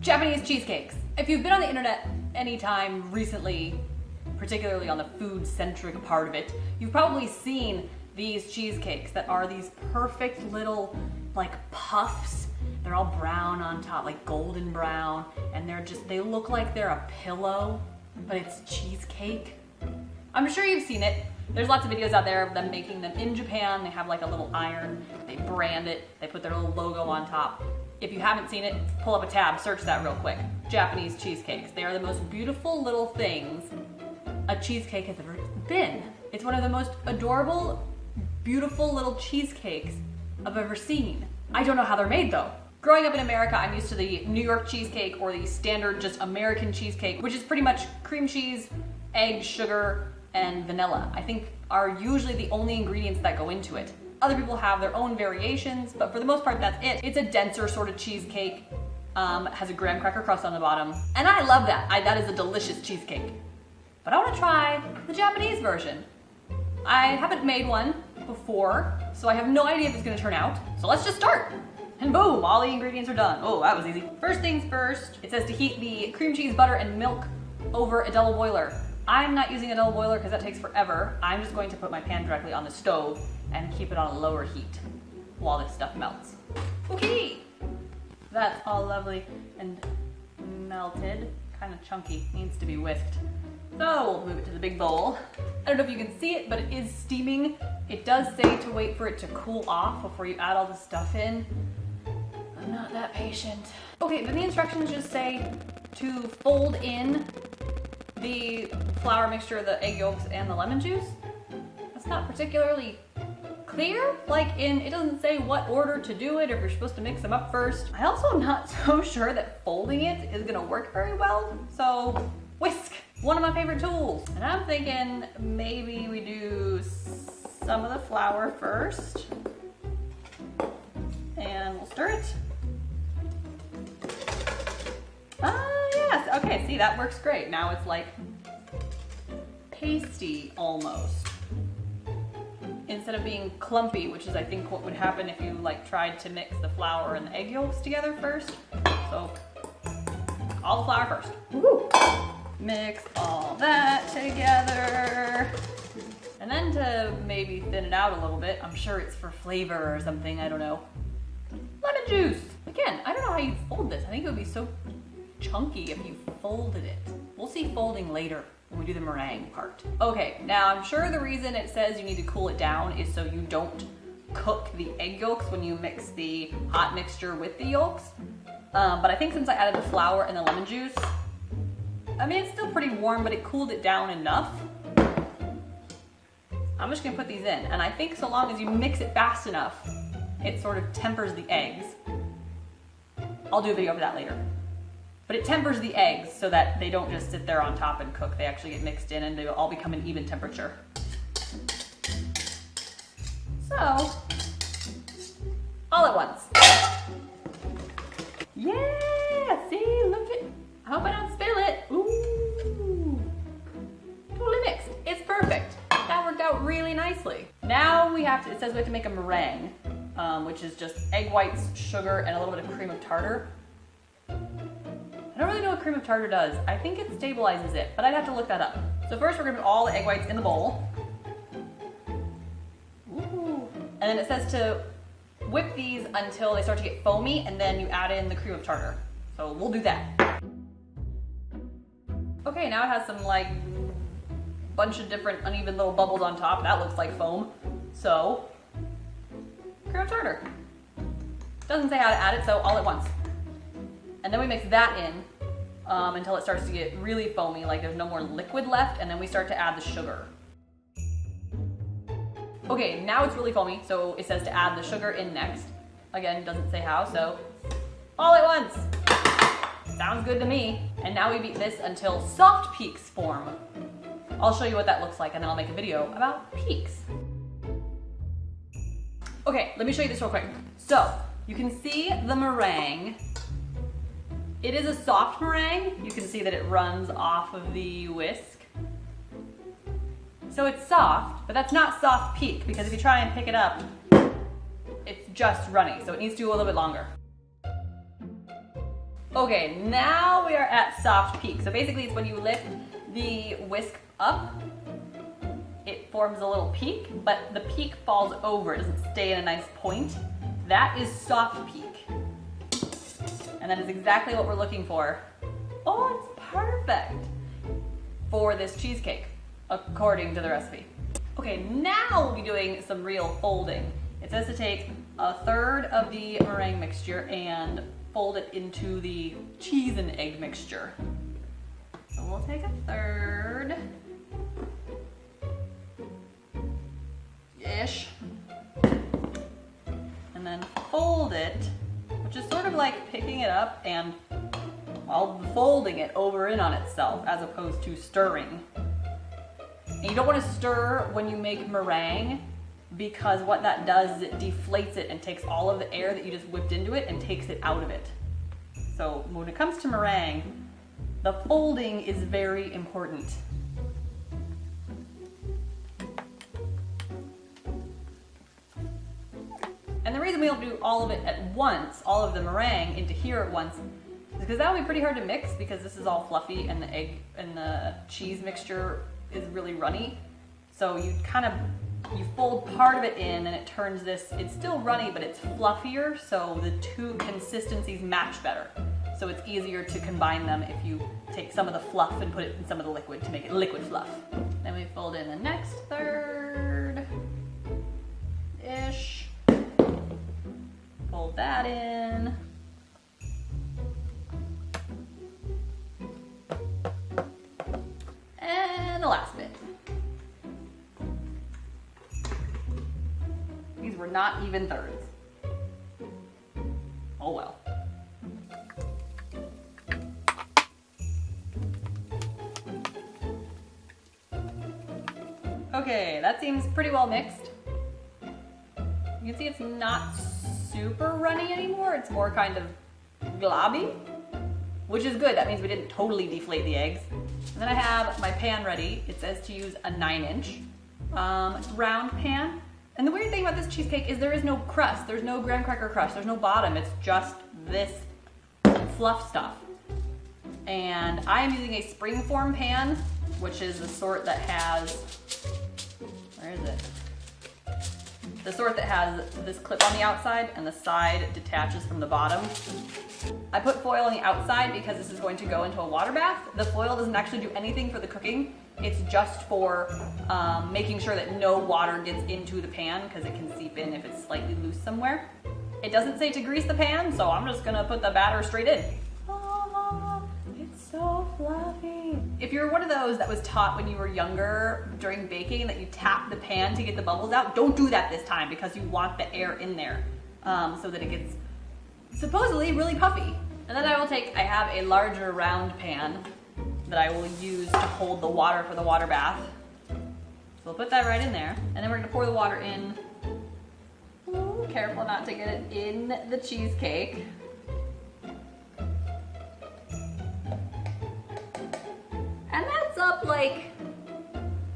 Japanese cheesecakes. If you've been on the internet anytime recently, particularly on the food-centric part of it, you've probably seen these cheesecakes that are these perfect little like puffs. They're all brown on top, like golden brown, and they look like they're a pillow, but it's cheesecake. I'm sure you've seen it. There's lots of videos out there of them making them in Japan. They have like a little iron, they brand it, they put their little logo on top. If you haven't seen it, pull up a tab, search that real quick. Japanese cheesecakes. They are the most beautiful little things a cheesecake has ever been. It's one of the most adorable, beautiful little cheesecakes I've ever seen. I don't know how they're made though. Growing up in America, I'm used to the New York cheesecake or the standard just American cheesecake, which is pretty much cream cheese, egg, sugar, and vanilla. I think are usually the only ingredients that go into it. Other people have their own variations, but for the most part, that's it. It's a denser sort of cheesecake, has a graham cracker crust on the bottom, and I love that. That is a delicious cheesecake. But I want to try the Japanese version. I haven't made one before, so I have no idea if it's going to turn out. So let's just start. And boom, all the ingredients are done. Oh, that was easy. First things first, it says to heat the cream cheese, butter, and milk over a double boiler. I'm not using a double boiler because that takes forever. I'm just going to put my pan directly on the stove and keep it on a lower heat while this stuff melts. Okay, that's all lovely and melted. Kind of chunky, needs to be whisked. So we'll move it to the big bowl. I don't know if you can see it, but it is steaming. It does say to wait for it to cool off before you add all the stuff in. I'm not that patient. Okay, then the instructions just say to fold in the flour mixture, the egg yolks, and the lemon juice. That's not particularly clear. It doesn't say what order to do it, or if you're supposed to mix them up first. I also am not so sure that folding it is gonna work very well. So, whisk, one of my favorite tools. And I'm thinking maybe we do some of the flour first. And we'll stir it. Yes, okay, see, that works great. Now it's like pasty almost. Instead of being clumpy, which is I think what would happen if you tried to mix the flour and the egg yolks together first. So, all the flour first. Woo-hoo. Mix all that together. And then to maybe thin it out a little bit, I'm sure it's for flavor or something, I don't know. Lemon juice. Again, I don't know how you fold this. I think it would be so chunky if you folded it. We'll see folding later when we do the meringue part. Okay, now I'm sure the reason it says you need to cool it down is so you don't cook the egg yolks when you mix the hot mixture with the yolks. But I think since I added the flour and the lemon juice, I mean, it's still pretty warm, but it cooled it down enough. I'm just gonna put these in, and I think so long as you mix it fast enough, it sort of tempers the eggs. I'll do a video of that later. But it tempers the eggs so that they don't just sit there on top and cook. They actually get mixed in and they all become an even temperature. So, all at once. Yeah, see, look at, I hope I don't spill it. Ooh, totally mixed. It's perfect. That worked out really nicely. Now it says we have to make a meringue, which is just egg whites, sugar, and a little bit of cream of tartar. I don't really know what cream of tartar does. I think it stabilizes it, but I'd have to look that up. So first we're gonna put all the egg whites in the bowl. Ooh. And then it says to whip these until they start to get foamy, and then you add in the cream of tartar. So we'll do that. Okay, now it has some bunch of different uneven little bubbles on top. That looks like foam. So, cream of tartar. Doesn't say how to add it, so all at once. And then we mix that in until it starts to get really foamy, like there's no more liquid left, and then we start to add the sugar. Okay, now it's really foamy, so it says to add the sugar in next. Again, doesn't say how, so all at once. Sounds good to me. And now we beat this until soft peaks form. I'll show you what that looks like, and then I'll make a video about peaks. Okay, let me show you this real quick. So, you can see the meringue. It is a soft meringue. You can see that it runs off of the whisk. So it's soft, but that's not soft peak, because if you try and pick it up, it's just runny, so it needs to do a little bit longer. Okay, now we are at soft peak. So basically it's when you lift the whisk up, it forms a little peak, but the peak falls over. It doesn't stay in a nice point. That is soft peak. And that is exactly what we're looking for. Oh, it's perfect for this cheesecake, according to the recipe. Okay, now we'll be doing some real folding. It says to take a third of the meringue mixture and fold it into the cheese and egg mixture. So we'll take a third. Ish. And then fold it, which is sort of like picking it up and, well, folding it over in on itself as opposed to stirring. And you don't want to stir when you make meringue because what that does is it deflates it and takes all of the air that you just whipped into it and takes it out of it. So when it comes to meringue, the folding is very important. And the reason we don't do all of it at once, all of the meringue into here at once, is because that would be pretty hard to mix because this is all fluffy and the egg and the cheese mixture is really runny. So you fold part of it in and it turns this, it's still runny, but it's fluffier, so the two consistencies match better. So it's easier to combine them if you take some of the fluff and put it in some of the liquid to make it liquid fluff. Then we fold in the next third-ish. Fold that in. And the last bit. These were not even thirds. Oh well. Okay, that seems pretty well mixed. You can see it's not super runny anymore. It's more kind of globby, which is good. That means we didn't totally deflate the eggs. And then I have my pan ready. It says to use a 9-inch round pan. And the weird thing about this cheesecake is there is no crust. There's no graham cracker crust. There's no bottom. It's just this fluff stuff. And I am using a springform pan, which is the sort that has, where is it? The sort that has this clip on the outside and the side detaches from the bottom. I put foil on the outside because this is going to go into a water bath. The foil doesn't actually do anything for the cooking. It's just for making sure that no water gets into the pan because it can seep in if it's slightly loose somewhere. It doesn't say to grease the pan, so I'm just gonna put the batter straight in. Oh, it's so fluffy. If you're one of those that was taught when you were younger during baking that you tap the pan to get the bubbles out, don't do that this time because you want the air in there so that it gets supposedly really puffy. And then I have a larger round pan that I will use to hold the water for the water bath. So we'll put that right in there. And then we're gonna pour the water in. Ooh, careful not to get it in the cheesecake. And that's up like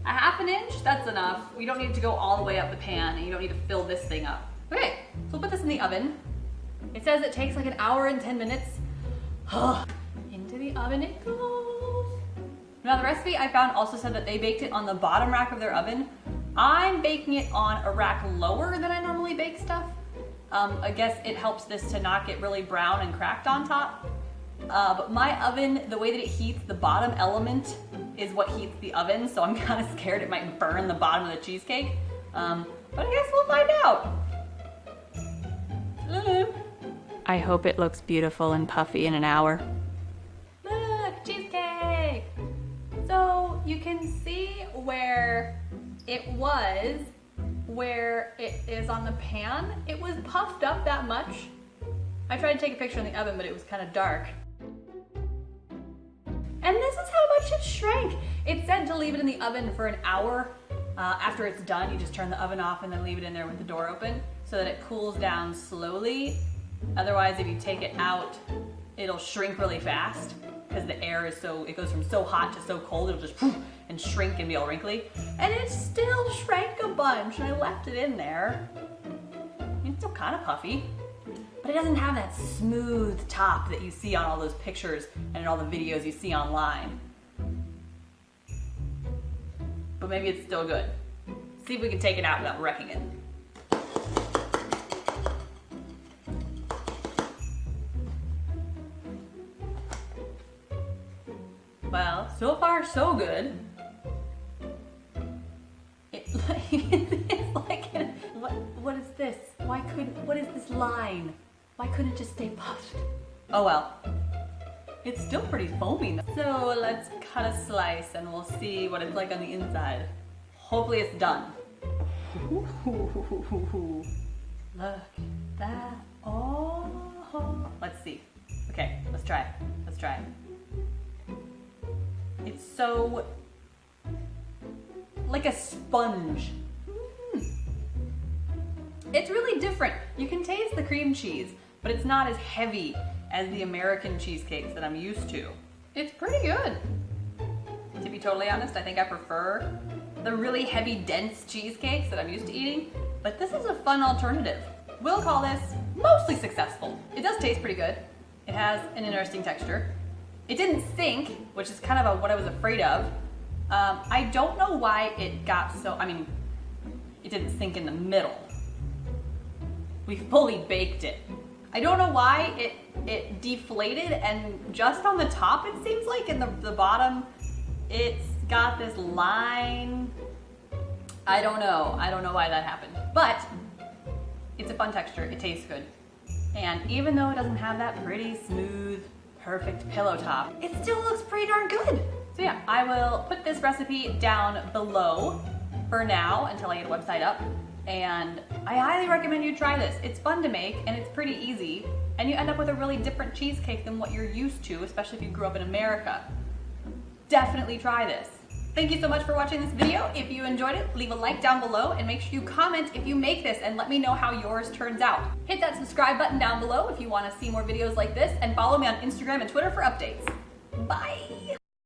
a 1/2 inch, that's enough. We don't need to go all the way up the pan and you don't need to fill this thing up. Okay, so we'll put this in the oven. It says it takes like 1 hour and 10 minutes. Into the oven it goes. Now the recipe I found also said that they baked it on the bottom rack of their oven. I'm baking it on a rack lower than I normally bake stuff. I guess it helps this to not get really brown and cracked on top. But my oven, the way that it heats, the bottom element is what heats the oven, so I'm kind of scared it might burn the bottom of the cheesecake. But I guess we'll find out. I hope it looks beautiful and puffy in 1 hour. Look, cheesecake! So you can see where it is on the pan. It was puffed up that much. I tried to take a picture in the oven, but it was kind of dark. And this is how much it shrank. It said to leave it in the oven for 1 hour. After it's done, you just turn the oven off and then leave it in there with the door open so that it cools down slowly. Otherwise, if you take it out, it'll shrink really fast because the air is it goes from so hot to so cold, it'll just poof and shrink and be all wrinkly. And it still shrank a bunch and I left it in there. It's still kind of puffy. but it doesn't have that smooth top that you see on all those pictures and in all the videos you see online. But maybe it's still good. See if we can take it out without wrecking it. Well, so far so good. It's like, what is this? What is this line? Why couldn't it just stay puffed? Oh well. It's still pretty foamy. So let's cut a slice and we'll see what it's like on the inside. Hopefully it's done. Look at that. Oh. Let's see. Okay, let's try it. Let's try it. It's so like a sponge. It's really different. You can taste the cream cheese, but it's not as heavy as the American cheesecakes that I'm used to. It's pretty good. To be totally honest, I think I prefer the really heavy, dense cheesecakes that I'm used to eating, but this is a fun alternative. We'll call this mostly successful. It does taste pretty good. It has an interesting texture. It didn't sink, which is kind of what I was afraid of. I don't know why it got so, it didn't sink in the middle. We fully baked it. I don't know why it deflated, and just on the top it seems like, in the bottom it's got this line. I don't know why that happened, but it's a fun texture, it tastes good. And even though it doesn't have that pretty smooth, perfect pillow top, it still looks pretty darn good. So yeah, I will put this recipe down below for now until I get a website up. And I highly recommend you try this. It's fun to make and it's pretty easy. And you end up with a really different cheesecake than what you're used to, especially if you grew up in America. Definitely try this. Thank you so much for watching this video. If you enjoyed it, leave a like down below and make sure you comment if you make this and let me know how yours turns out. Hit that subscribe button down below if you want to see more videos like this, and follow me on Instagram and Twitter for updates. Bye!